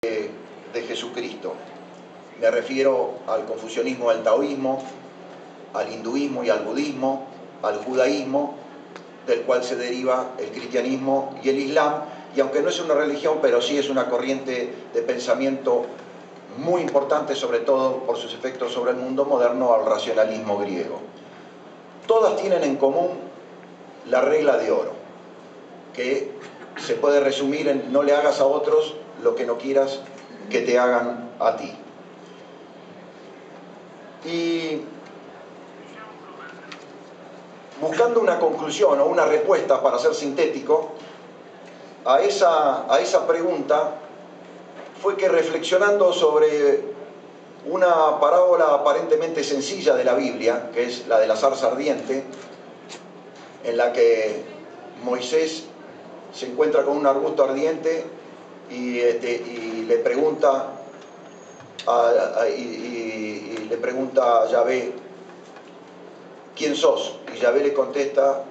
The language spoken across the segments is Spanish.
de Jesucristo. Me refiero al confucianismo, al taoísmo, al hinduismo y al budismo, al judaísmo, del cual se deriva el cristianismo y el islam, y aunque no es una religión, pero sí es una corriente de pensamiento muy importante, sobre todo por sus efectos sobre el mundo moderno, al racionalismo griego. Todas tienen en común la regla de oro, que se puede resumir en: no le hagas a otros lo que no quieras que te hagan a ti. Y buscando una conclusión o una respuesta, para ser sintético, a esa pregunta, fue que, reflexionando sobre una parábola aparentemente sencilla de la Biblia, que es la de la zarza ardiente, en la que Moisés se encuentra con un arbusto ardiente y le pregunta a Yahvé: ¿quién sos? Y Yahvé le contesta: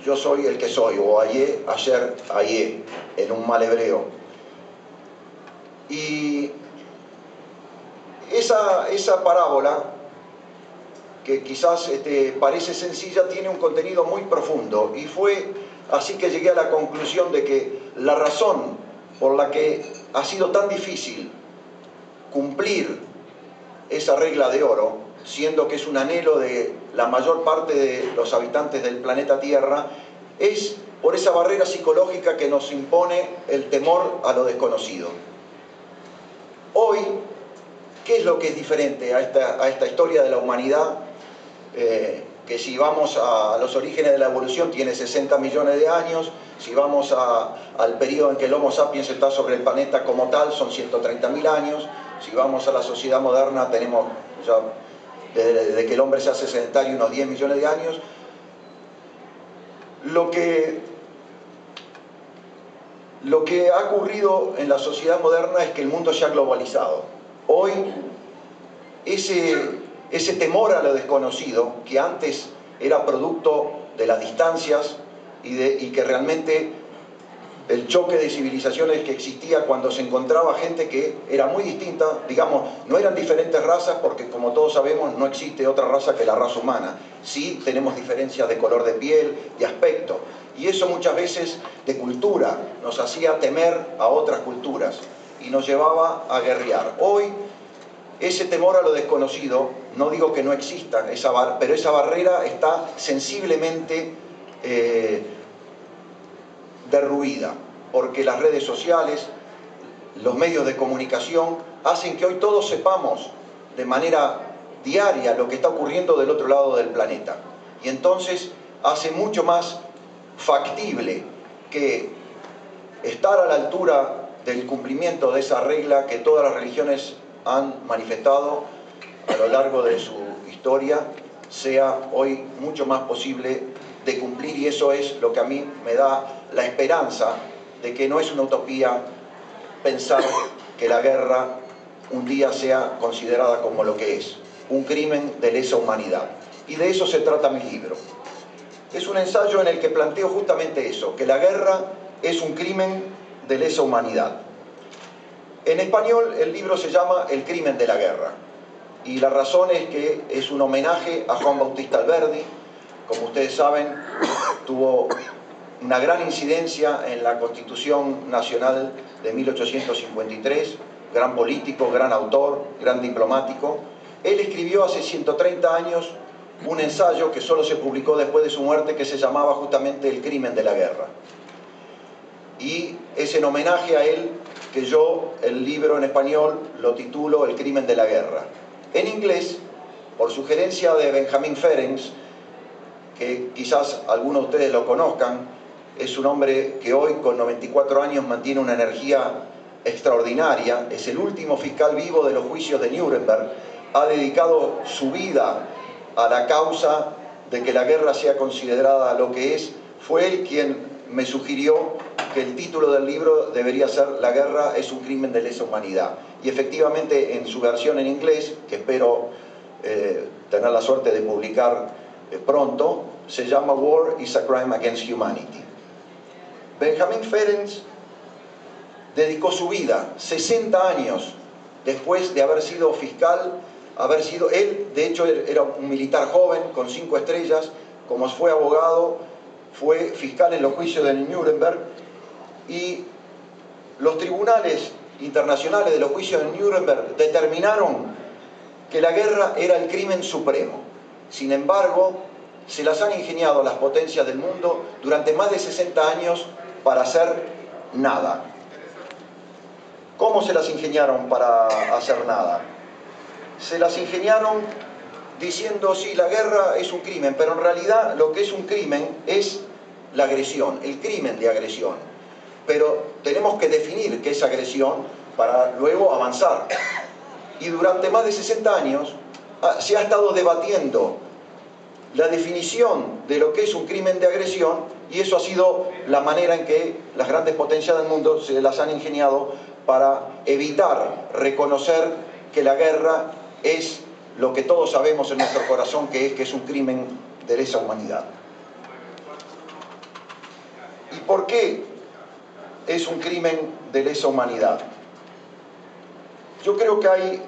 yo soy el que soy, o Ayé, Ayer, Ayé, en un mal hebreo. Y esa parábola, que quizás parece sencilla, tiene un contenido muy profundo, y fue así que llegué a la conclusión de que la razón por la que ha sido tan difícil cumplir esa regla de oro, siendo que es un anhelo de la mayor parte de los habitantes del planeta Tierra, es por esa barrera psicológica que nos impone el temor a lo desconocido. Hoy, ¿qué es lo que es diferente a esta historia de la humanidad? Que si vamos a los orígenes de la evolución tiene 60 millones de años, si vamos al periodo en que el Homo sapiens está sobre el planeta como tal, son 130.000 años, si vamos a la sociedad moderna tenemos ya, desde que el hombre se hace sedentario, unos 10 millones de años. Lo que ha ocurrido en la sociedad moderna es que el mundo se ha globalizado. Hoy, ese temor a lo desconocido, que antes era producto de las distancias y que realmente el choque de civilizaciones que existía cuando se encontraba gente que era muy distinta, digamos, no eran diferentes razas, porque como todos sabemos no existe otra raza que la raza humana. Sí tenemos diferencias de color de piel, de aspecto, y eso muchas veces de cultura nos hacía temer a otras culturas y nos llevaba a guerrear. Hoy ese temor a lo desconocido, no digo que no exista, pero esa barrera está sensiblemente derruida, porque las redes sociales, los medios de comunicación, hacen que hoy todos sepamos de manera diaria lo que está ocurriendo del otro lado del planeta. Y entonces hace mucho más factible que estar a la altura del cumplimiento de esa regla que todas las religiones han manifestado a lo largo de su historia, sea hoy mucho más posible de cumplir, y eso es lo que a mí me da la esperanza de que no es una utopía pensar que la guerra un día sea considerada como lo que es, un crimen de lesa humanidad. Y de eso se trata mi libro. Es un ensayo en el que planteo justamente eso, que la guerra es un crimen de lesa humanidad. En español el libro se llama El crimen de la guerra, y la razón es que es un homenaje a Juan Bautista Alberdi. Como ustedes saben, tuvo una gran incidencia en la Constitución Nacional de 1853, gran político, gran autor, gran diplomático. Él escribió hace 130 años un ensayo que solo se publicó después de su muerte, que se llamaba justamente El crimen de la guerra. Y es en homenaje a él que yo el libro en español lo titulo El crimen de la guerra. En inglés, por sugerencia de Benjamin Ferencz, que quizás algunos de ustedes lo conozcan, es un hombre que hoy con 94 años mantiene una energía extraordinaria, es el último fiscal vivo de los juicios de Nuremberg, ha dedicado su vida a la causa de que la guerra sea considerada lo que es. Fue él quien me sugirió que el título del libro debería ser La guerra es un crimen de lesa humanidad. Y efectivamente, en su versión en inglés, que espero tener la suerte de publicar pronto, se llama War is a Crime Against Humanity. Benjamin Ferencz dedicó su vida, 60 años después de haber sido fiscal, él de hecho era un militar joven con 5 estrellas, como fue abogado, fue fiscal en los juicios de Nuremberg, y los tribunales internacionales de los juicios de Nuremberg determinaron que la guerra era el crimen supremo. Sin embargo, se las han ingeniado las potencias del mundo durante más de 60 años para hacer nada. ¿Cómo se las ingeniaron para hacer nada? Se las ingeniaron diciendo, sí, la guerra es un crimen, pero en realidad lo que es un crimen es la agresión, el crimen de agresión. Pero tenemos que definir qué es agresión para luego avanzar. Y durante más de 60 años se ha estado debatiendo la definición de lo que es un crimen de agresión, y eso ha sido la manera en que las grandes potencias del mundo se las han ingeniado para evitar reconocer que la guerra es lo que todos sabemos en nuestro corazón que es un crimen de lesa humanidad. ¿Y por qué es un crimen de lesa humanidad? Yo creo que hay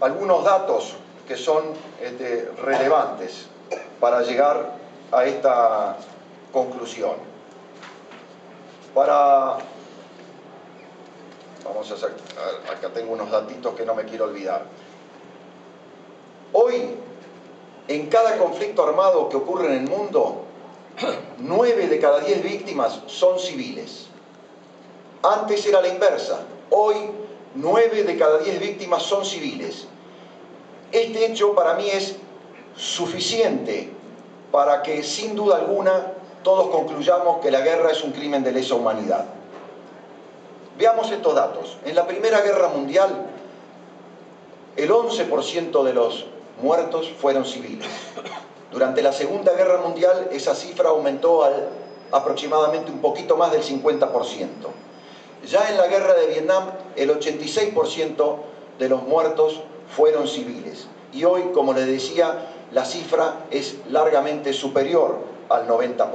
algunos datos que son relevantes para llegar a esta conclusión. Vamos a hacer, acá tengo unos datitos que no me quiero olvidar. Hoy, en cada conflicto armado que ocurre en el mundo, 9 de cada 10 víctimas son civiles. Antes era la inversa. Hoy, 9 de cada 10 víctimas son civiles. Este hecho para mí es suficiente para que, sin duda alguna, todos concluyamos que la guerra es un crimen de lesa humanidad. Veamos estos datos. En la Primera Guerra Mundial, el 11% de los muertos fueron civiles. Durante la Segunda Guerra Mundial, esa cifra aumentó al aproximadamente un poquito más del 50%. Ya en la Guerra de Vietnam, el 86% de los muertos fueron civiles. Y hoy, como les decía, la cifra es largamente superior al 90%.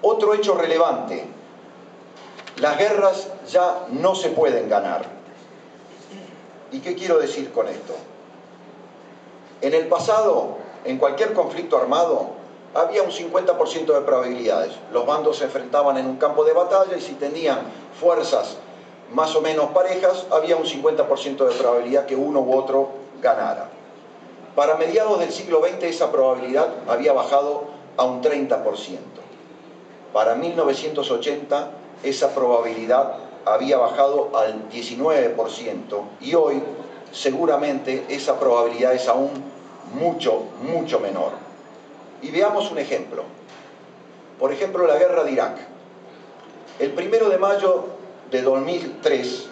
Otro hecho relevante: las guerras ya no se pueden ganar. ¿Y qué quiero decir con esto? En el pasado, en cualquier conflicto armado, había un 50% de probabilidades. Los bandos se enfrentaban en un campo de batalla y si tenían fuerzas más o menos parejas, había un 50% de probabilidad que uno u otro ganara. Para mediados del siglo XX esa probabilidad había bajado a un 30%. Para 1980 esa probabilidad había bajado al 19% y hoy seguramente esa probabilidad es aún mucho, mucho menor. Y veamos un ejemplo. Por ejemplo, la guerra de Irak. El 1 de mayo de 2003,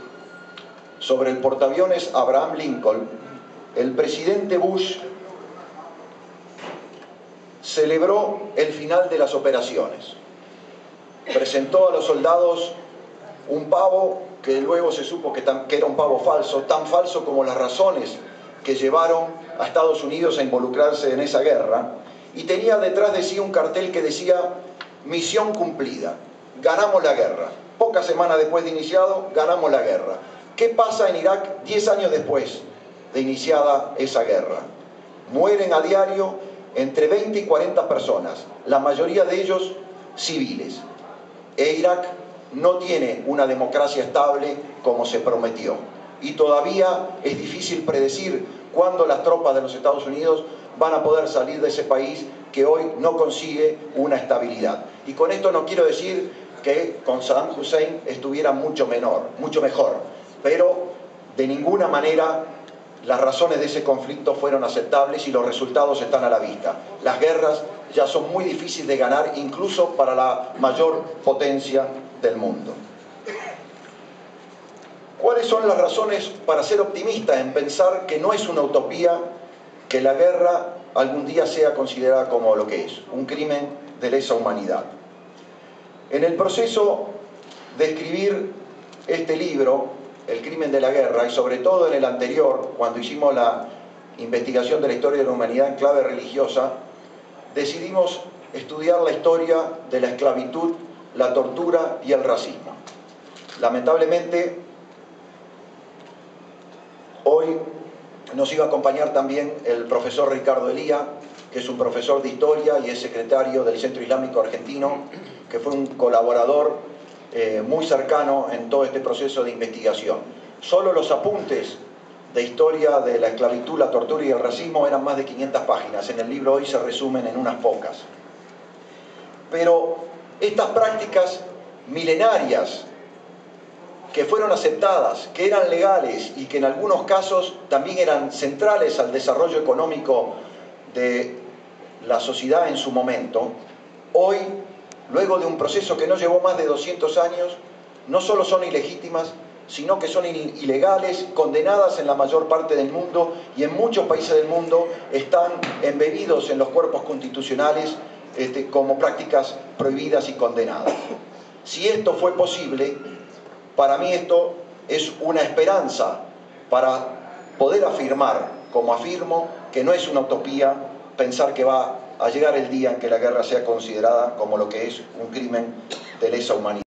sobre el portaaviones Abraham Lincoln, el presidente Bush celebró el final de las operaciones. Presentó a los soldados un pavo que luego se supo que era un pavo falso, tan falso como las razones que llevaron a Estados Unidos a involucrarse en esa guerra, y tenía detrás de sí un cartel que decía: misión cumplida, ganamos la guerra. Pocas semanas después de iniciado, ganamos la guerra. ¿Qué pasa en Irak 10 años después de iniciada esa guerra? Mueren a diario entre 20 y 40 personas, la mayoría de ellos civiles. E Irak no tiene una democracia estable como se prometió. Y todavía es difícil predecir cuándo las tropas de los Estados Unidos van a poder salir de ese país que hoy no consigue una estabilidad. Y con esto no quiero decir que con Saddam Hussein estuviera mucho mejor, pero de ninguna manera las razones de ese conflicto fueron aceptables y los resultados están a la vista. Las guerras ya son muy difíciles de ganar, incluso para la mayor potencia del mundo. ¿Cuáles son las razones para ser optimista en pensar que no es una utopía que la guerra algún día sea considerada como lo que es, un crimen de lesa humanidad? En el proceso de escribir este libro, El crimen de la guerra, y sobre todo en el anterior, cuando hicimos la investigación de la historia de la humanidad en clave religiosa, decidimos estudiar la historia de la esclavitud, la tortura y el racismo. Lamentablemente, hoy nos iba a acompañar también el profesor Ricardo Elía, que es un profesor de historia y es secretario del Centro Islámico Argentino, que fue un colaborador muy cercano en todo este proceso de investigación. Solo los apuntes de historia de la esclavitud, la tortura y el racismo eran más de 500 páginas. En el libro hoy se resumen en unas pocas. Pero estas prácticas milenarias que fueron aceptadas, que eran legales y que en algunos casos también eran centrales al desarrollo económico de la sociedad en su momento, hoy, luego de un proceso que no llevó más de 200 años, no solo son ilegítimas, sino que son ilegales, condenadas en la mayor parte del mundo, y en muchos países del mundo están embebidos en los cuerpos constitucionales como prácticas prohibidas y condenadas. Si esto fue posible, para mí esto es una esperanza para poder afirmar, como afirmo, que no es una utopía pensar que va a llegar el día en que la guerra sea considerada como lo que es un crimen de lesa humanidad.